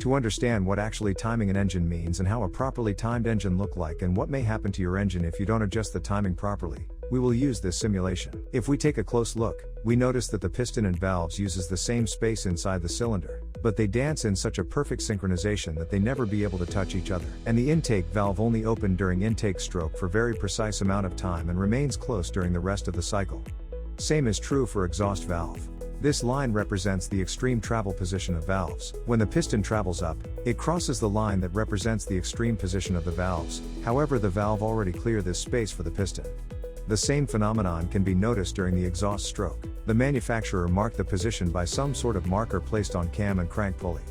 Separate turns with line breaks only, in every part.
To understand what actually timing an engine means and how a properly timed engine look like and what may happen to your engine if you don't adjust the timing properly, we will use this simulation. If we take a close look, we notice that the piston and valves uses the same space inside the cylinder, but they dance in such a perfect synchronization that they never be able to touch each other. And the intake valve only open during intake stroke for very precise amount of time and remains closed during the rest of the cycle. Same is true for exhaust valve. This line represents the extreme travel position of valves. When the piston travels up, it crosses the line that represents the extreme position of the valves, however the valve already clear this space for the piston. The same phenomenon can be noticed during the exhaust stroke. The manufacturer marked the position by some sort of marker placed on cam and crank pulley.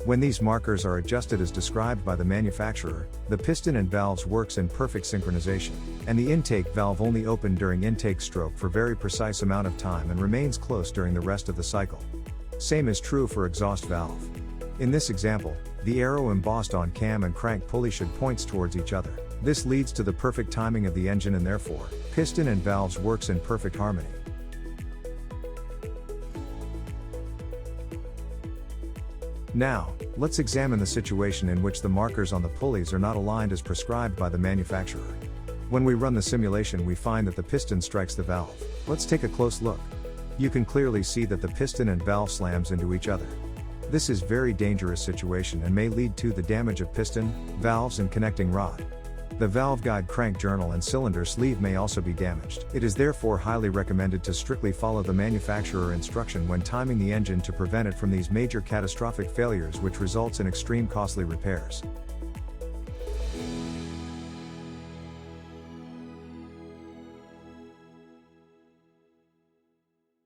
When these markers are adjusted as described by the manufacturer, the piston and valves works in perfect synchronization, and the intake valve only open during intake stroke for very precise amount of time and remains closed during the rest of the cycle. Same is true for exhaust valve. In this example, the arrow embossed on cam and crank pulley should points towards each other. This leads to the perfect timing of the engine and therefore, piston and valves works in perfect harmony. Now, let's examine the situation in which the markers on the pulleys are not aligned as prescribed by the manufacturer. When we run the simulation, we find that the piston strikes the valve. Let's take a close look. You can clearly see that the piston and valve slams into each other. This is very dangerous situation and may lead to the damage of piston, valves and connecting rod. The valve guide crank journal and cylinder sleeve may also be damaged. It is therefore highly recommended to strictly follow the manufacturer instruction when timing the engine to prevent it from these major catastrophic failures which results in extreme costly repairs.